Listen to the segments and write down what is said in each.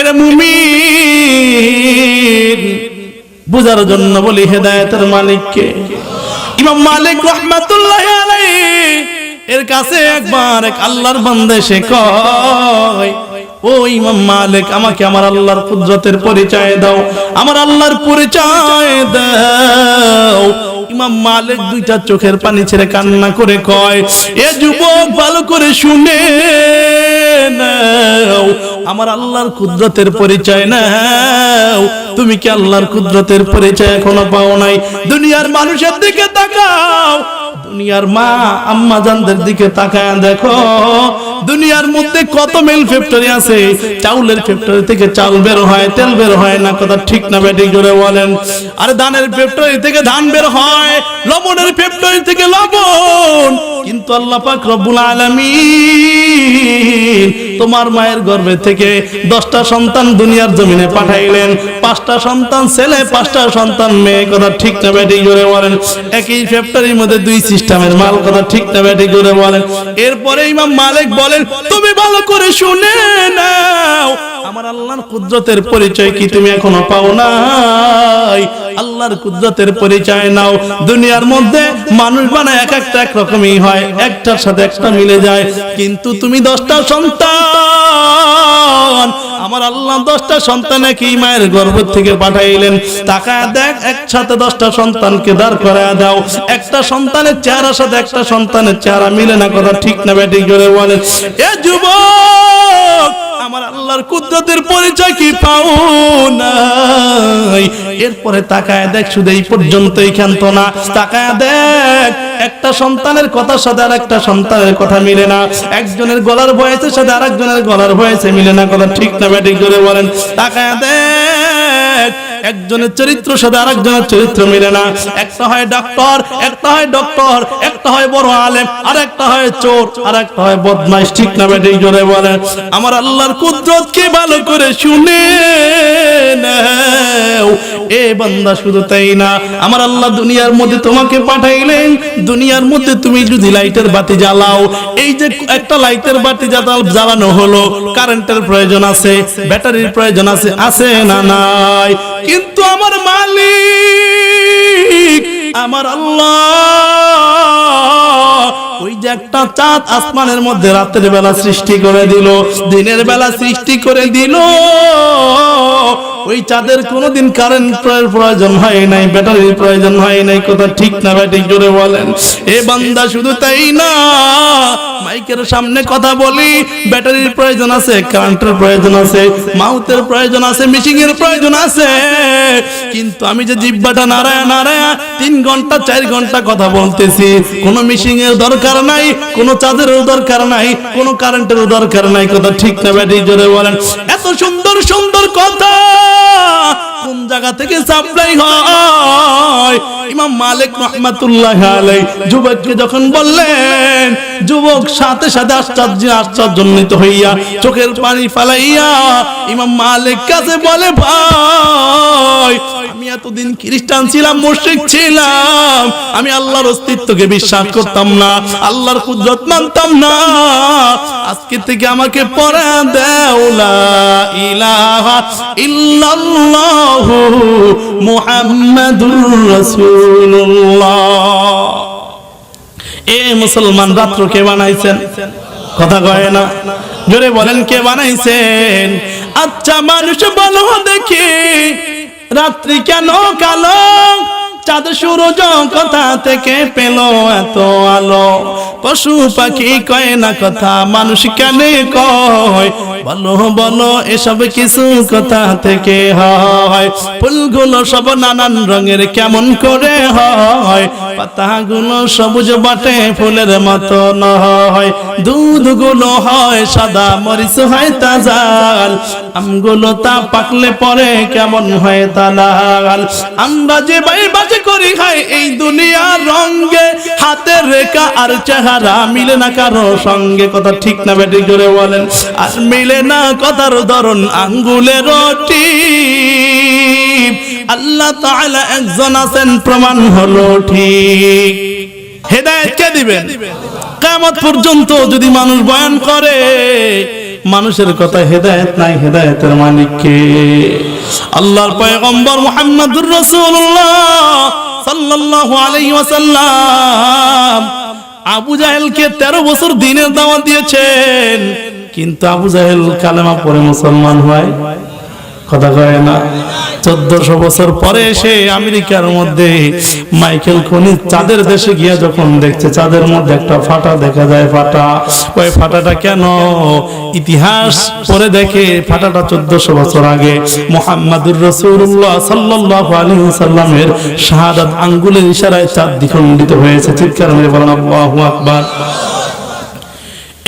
এর মুমিন বুঝার জন্য বলি হেদায়েতের মালিককে। ইমাম মালিক রাহমাতুল্লাহি আলাইহি এর কাছে একবার এক আল্লাহর বান্দা এসে কয়, ও ইমাম মালিক, আমাকে আমার আল্লাহর কুদরতের পরিচয় দাও, আমার আল্লাহর পরিচয় দাও। ইমাম মালিক দুইটা চোখের পানি ছেড়ে কান্না করে কয়, এ যুবক ভালো করে শুনে নাও, আমার আল্লাহর কুদরতের পরিচয় নাও। তুমি কি আল্লাহর কুদরতের পরিচয় এখনো পাও নাই? দুনিয়ার মানুষের দিকে তাকাও, দুনিয়ার মা আম্মা জানদের দিকে তাকায় দেখো, দুনিয়ার মধ্যে কত মিল ফ্যাক্টরি আছে, চাউলের ফ্যাক্টরি থেকে চাল বের হয়, তেল বের হয় না, কথা ঠিক না বেঠিক জোরে বলেন? আরে ধানের ফ্যাক্টরি থেকে ধান বের হয়, লবণের ফ্যাক্টরি থেকে লবণ। কিন্তু আল্লাহ পাক রব্বুল আলামিন তোমার মায়ের গর্ভে থেকে 10টা সন্তান দুনিয়ার জমিনে পাঠাইলেন, 5টা সন্তান ছেলে, 5টা সন্তান মেয়ে, কথা ঠিক না বেঠিক জোরে বলেন? একই ফ্যাক্টরির মধ্যে দুই সিস্টেমের মাল, কথা ঠিক না বেঠিক জোরে বলেন? এরপরে ইমাম মালিক বলেন, তুমি ভালো করে শুনে নাও, আমার আল্লাহর কুদরতের পরিচয় কি তুমি এখনো পাও নাই? আল্লাহর কুদরতের পরিচয় নাও। দুনিয়ার মধ্যে মানুষ বানায় এক একটা এক রকমই হয়, একটার সাথে একটা মিলে যায়, কিন্তু তুমি 10টা সন্তান, আমার আল্লাহ 10টা সন্তান একই মায়ের গর্ভ থেকে পাঠাইলেন। তাকায় দেখ, একসাথে 10টা সন্তানকে দাঁড় করায় দাও, একটা সন্তানের চেহারার সাথে একটা সন্তানের চেহারা মিলে না, কথা ঠিক না বেঠিক জোরে বলেন? এ যুবক, আমার আল্লাহর কুদরতের পরিচয় কি পাও নাই? এরপরে তাকায় দেখ, শুধু এই পর্যন্তই ক্ষান্ত না, তাকায় দেখ, একটা সন্তানের কথার সাথে আর একটা সন্তানের কথা মিলে না, একজনের গলার ভয়েসের সাথে আরেকজনের গলার ভয়েসে মিলে না, কথা ঠিক না বেঠিক জোরে বলেন? তাকায় দেখ, একজনের চরিত্র সাথে আরেকজনের চরিত্র মিলে না, একটা হয় ডাক্তার, একটা হয় ডক্টর, একটা হয় বড় আলেম, আর একটা হয় চোর, আর একটা হয় বদমাইশ, ঠিক না বেঠিক জোরে বলেন? আমার আল্লাহর কুদরতকে ভালো করে শুনে নাও। এ বান্দা, শুধু তাই না, আমার আল্লাহ দুনিয়ার মধ্যে তোমাকে পাঠাইলেন, দুনিয়ার মধ্যে তুমি যদি লাইটের বাতি জ্বালাও, এই যে একটা লাইটের বাতি জ্বালানো হলো, কারেন্টের প্রয়োজন আছে, ব্যাটারির প্রয়োজন আছে, আছে না নাই? কিন্তু আমার মালিক, আমার আল্লাহ, ওই যে একটা চাঁদ আসমানের মধ্যে রাতের বেলা সৃষ্টি করে দিল, দিনের বেলা সৃষ্টি করে দিল, ওই চাঁদের কোনোদিন কারেন্টের প্রয়োজন হয় নাই, ব্যাটারির প্রয়োজন হয় নাই, কথা ঠিক না বেঠিক জোরে বলেন? এ বান্দা, শুধু তাই না, মাইকের সামনে কথা বলি, ব্যাটারির প্রয়োজন আছে, কারেন্টের প্রয়োজন আছে, মাউথের প্রয়োজন আছে, মিশিংয়ের প্রয়োজন আছে, কিন্তু আমি যে জিহ্বাটা নাড়ায়া নাড়ায়া 3 ঘন্টা 4 ঘন্টা কথা বলতেছি, কোনো মিশিংয়ের দরকার নাই, কোনো চাঁদেরও দরকার নাই, কোনো কারেন্টেরও দরকার নাই, কথা ঠিক না বেঠিক জোরে বলেন? এত সুন্দর সুন্দর কথা কোন জায়গা থেকে সাপ্লাই হয়? ইমাম মালিক রাহমাতুল্লাহি আলাইহি যুবককে যখন বললেন, যুবক সাথে সাথে আশ্চর্যান্বিত হইয়া চোখের পানি ফালাইয়া ইমাম মালিক কাছে বলে, ভাই, আমি এতদিন খ্রিস্টান ছিলাম, মুশরিক ছিলাম, আমি আল্লাহর অস্তিত্বকে বিশ্বাস করতাম না, আল্লাহর কুদরত মানতাম না, আজকে থেকে আমাকে পড়া দাও লা ইলাহা ইল্লাল্লাহু মুহাম্মাদুর রাসূলুল্লাহ। এ মুসলমান, রাত্র কে বানাইছেন? কথা কয় না, জোরে বলেন, কে বানাইছেন? আচ্ছা মানুষ বলো দেখি, রাত্রি কেন কালো? চাঁদ সূরজ কোথা থেকে পেল এত আলো? পশু পাখি কয় না কথা, মানুষ কেন কয়? বলো বলো, এসব কিছু কোথা থেকে হয়? ফুলগুলো সব নানান রঙের কেমন করে হয়? পাতাগুলো সবুজ বাটে ফুলের মতো নয়, দুধগুলো হয় সাদা, মরিচ হয় তাজাল, আমগুলো তা পাকলে পরে কেমন হয় তা লাল। আমরা যে বাই বাজে করি খাই এই দুনিয়ার রঙে, হাতের রেখা আর চেহারা মিলে না কারো সঙ্গে, কথা ঠিক না বেঠিক জোরে বলেন? আর মিলে না কথার ধরন আঙ্গুলের টিপ। আল্লাহ তাআলা একজন আছেন, প্রমাণ হলো ঠিক। হেদায়েত কে দিবেন? কিয়ামত পর্যন্ত যদি মানুষ বয়ান করে, মানুষের কথা হেদায়েত নাই, হেদায়েতের মালিক কে? আল্লাহর পয়গম্বর মুহাম্মদুর রাসূলুল্লাহ সাল্লাল্লাহু আলাইহি ওয়াসাল্লাম আবু জাহেলকে 13 বছর দ্বীনের দাওয়াত দিয়েছেন, কিন্তু আবু জাহেল কালেমা পড়ে মুসলমান হয়? কথা কয় না। 1400 বছর পরে এসে আমেরিকার মধ্যে মাইকেল খনি চাঁদের দেশে গিয়া যখন দেখছে চাঁদের মধ্যে একটা ফাটা দেখা যায়, ফাটা, ওই ফাটাটা কেন? ইতিহাস পড়ে দেখে ফাটাটা 1400 বছর আগে মুহাম্মদুর রাসূলুল্লাহ সাল্লাল্লাহু আলাইহি ওয়াসাল্লামের শাহাদাত আঙ্গুলের ইশারায় চাঁদ দ্বিখণ্ডিত হয়েছে। চিৎকার মেরে বলেন আল্লাহু আকবার।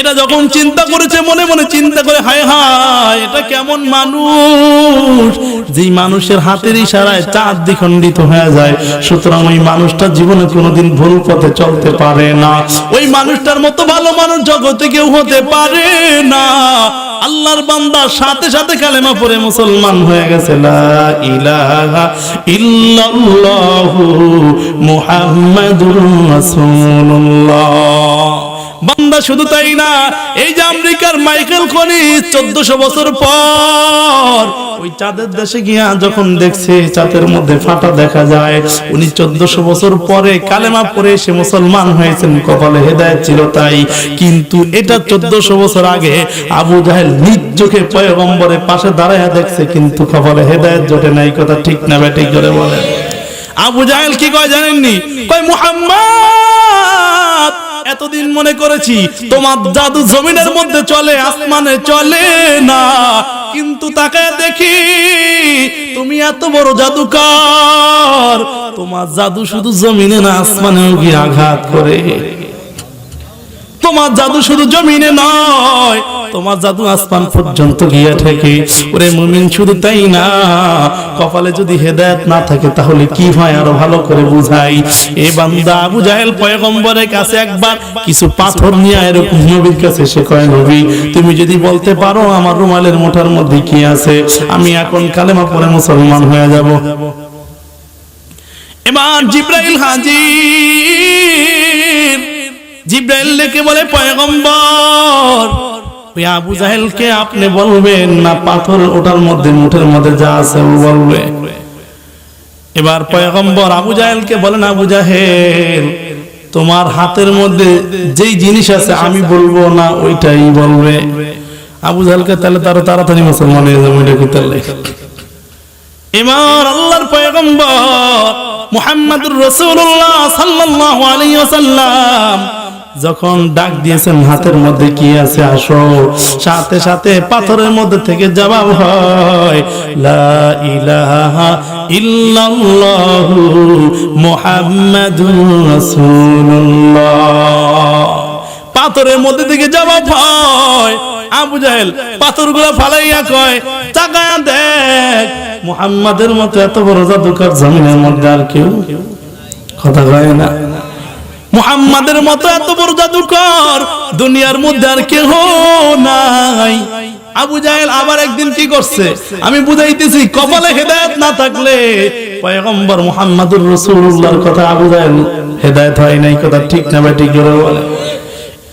এটা যখন চিন্তা করেছে, মনে মনে চিন্তা করে, হায় হায়, এটা কেমন মানুষ যেই মানুষের হাতের ইশারায় চাঁদ দ্বিখণ্ডিত হয়ে যায়। সুতরাং ওই মানুষটা জীবনে কোনোদিন ভুল পথে চলতে পারে না। ওই মানুষটার মতো ভালো মানুষ জগতে কেউ হতে পারে না। আল্লাহর বান্দা সাথে সাথে কালেমা পড়ে মুসলমান হয়ে গেছে। লা ইলাহা ইল্লাল্লাহু মুহাম্মাদুর রাসূলুল্লাহ। বান্দা শুধু তাই না, এই যে আমেরিকার মাইকেল খনি 1400 বছর পর ওই চাঁদের দেশে গিয়া যখন দেখছে চাঁদের মধ্যে ফাটা দেখা যায়, উনি 1400 বছর পরে কালেমা পড়ে সে মুসলমান হয়েছেন। কপালে হেদায়েত ছিল তাই। কিন্তু এটা 1400 বছর আগে আবু জাহেল নিজ চোখে পয়গম্বরের পাশে দাঁড়ায়া দেখছে, কিন্তু কপালে হেদায়েত জোটে নাই। কথা ঠিক না বেঠিক করে বলেন? আবু জাহেল কি কয় জানেননি? কয়, মুহাম্মদ, এতদিন মনে করেছি তোমার জাদু জমিনের মধ্যে চলে, আসমানে চলে না, কিন্তু তাকায় দেখি তুমি এত বড় জাদুকর, তোমার জাদু শুধু জমিনে না আসমানেও গিয়ে আঘাত করে। তোমার জাদু শুধু জমিনে নয়, তোমার জাদু আসমান পর্যন্ত গিয়ে ঠেকে। ওরে মুমিন, শুধু তাই না, কপালে যদি হেদায়েত না থাকে তাহলে কি হয় আরো ভালো করে বুঝাই। এই বান্দা আবু জাহেল পয়গম্বরের কাছে একবার কিছু পাথর নিয়ে এরকম নবীর কাছে সে কয়, নবী, তুমি যদি বলতে পারো আমার রুমালের মুঠার মধ্যে কি আছে, আমি এখন কালেমা পড়ে মুসলমান হয়ে যাব। এবার জিবরাইল হাজির। জিবরাইল ডেকে বলে, পয়গম্বর, ওই আবু জাহেলকে আপনি বলবেন না পাথর ওটার মধ্যে মুঠের মধ্যে যা আছে ও বলবে। এবার পয়গম্বর আবু জাহেলকে বলেন, আবু জাহেল, তোমার হাতের মধ্যে যেই জিনিস আছে আমি বলবো না, ওইটাই বলবে। আবু জাহেলকে তাহলে তারা তাড়াতাড়ি মুসলমান হয়ে যাবে। ওইটা কি তাহলে? এবার আল্লাহর পয়গম্বর মুহাম্মদুর রাসূলুল্লাহ সাল্লাল্লাহু আলাইহি ওয়াসাল্লাম যখন ডাক দিয়েছেন হাতের মধ্যে কি আছে আসো, সাথে সাথে পাথরের মধ্যে থেকে জবাব হয়, লা ইলাহা ইল্লাল্লাহু মুহাম্মাদুর রাসূলুল্লাহ। পাথরের মধ্যে থেকে জবাব হয়। আবু জাহেল পাথরগুলো ফালাইয়া কয়, তাকায়া দেখ, মুহাম্মাদের মতো এত বড় জাদুকর জমিনের মধ্যে আর কেউ? কথা কয় না। মুহাম্মাদের মতো এত বড় জাদুকর দুনিয়ার মধ্যে আর কেউ নাই। আবু জাহেল আবার একদিন কি করছে আমি বুঝাইতেছি। কপালে হেদায়েত না থাকলে পয়গম্বর মুহাম্মদুর রাসূলুল্লাহর কথা আবু জাহেল হেদায়েত হয় নাই। কথা ঠিক না ভাই? ঠিক করে বলে।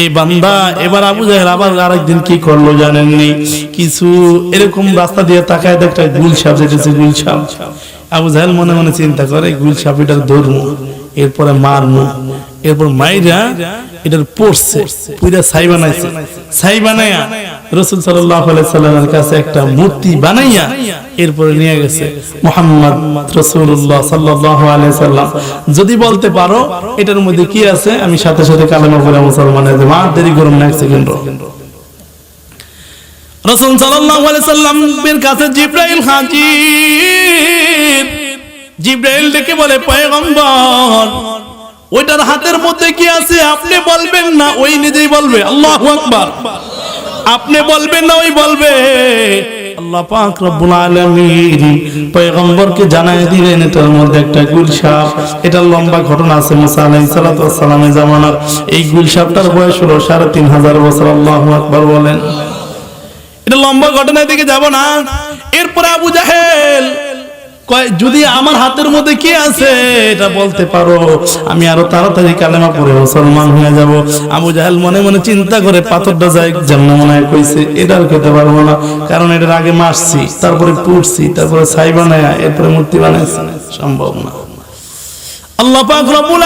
এই বান্দা এবার আবু জাহেল আবার আরেকদিন কি করলো জানেননি? কিছু এরকম রাস্তা দিয়ে তাকায় দেখে গুলসাপ যেতেছে, গুলসাপ। আবু জাহেল মনে মনে চিন্তা করে, গুলসাপ এটার ধরমু, এরপরে মারমু, এরপর মাইরা এটার পড়ছে, পুরা ছাই বানাইছে। ছাই বানাইয়া রাসূল সাল্লাল্লাহু আলাইহি সাল্লামের কাছে একটা মূর্তি বানাইয়া এরপরে নিয়ে গেছে। মুহাম্মদ রাসূলুল্লাহ সাল্লাল্লাহু আলাইহি সাল্লাম, যদি বলতে পারো এটার মধ্যে কি আছে, আমি সাথে সাথে কালেমা পড়ে মুসলমান হয়ে যাব। আর দেরি করুন না, এক সেকেন্ড। রাসূল সাল্লাল্লাহু আলাইহি সাল্লামের কাছে জিবরাইল হাজির। জিবরাইল ডেকে বলে, পয়গম্বর, ওইটার হাতের মধ্যে কি আছে আপনি বলবেন না, ওই নিজেই বলবে। আল্লাহু আকবার। আপনি বলবেন না, ওই বলবে। আল্লাহ পাক রব্বুল আলামিন পয়গম্বরকে জানায় দিলেন এটার মধ্যে একটা গুলসাপ। এটা লম্বা ঘটনা আছে মুসা আলাইহিস সালাতু ওয়াস সালামের জামানার। এই গুলসাপটার বয়স হলো 3500 বছর। আল্লাহু আকবার বলেন। এটা লম্বা ঘটনার দিকে যাব না। এরপর আবু জাহেল কয় যদি আমার হাতের মধ্যে কি আছে এটা বলতে পারো, আমি আরো তাড়াতাড়ি কালেমা পড়ে মুসলমান হয়ে যাব। আবু জাহেল মনে মনে চিন্তা করে পাথরটা যায় যেমন মনে হয় কইছে এটা আর খেতে পারবো না, কারণ এটার আগে মারছি, তারপরে পুড়ছি, তারপরে ছাই বানায়, এরপরে মূর্তি বানাইছি, সম্ভব না। আল্লাহ পাক রব্বুল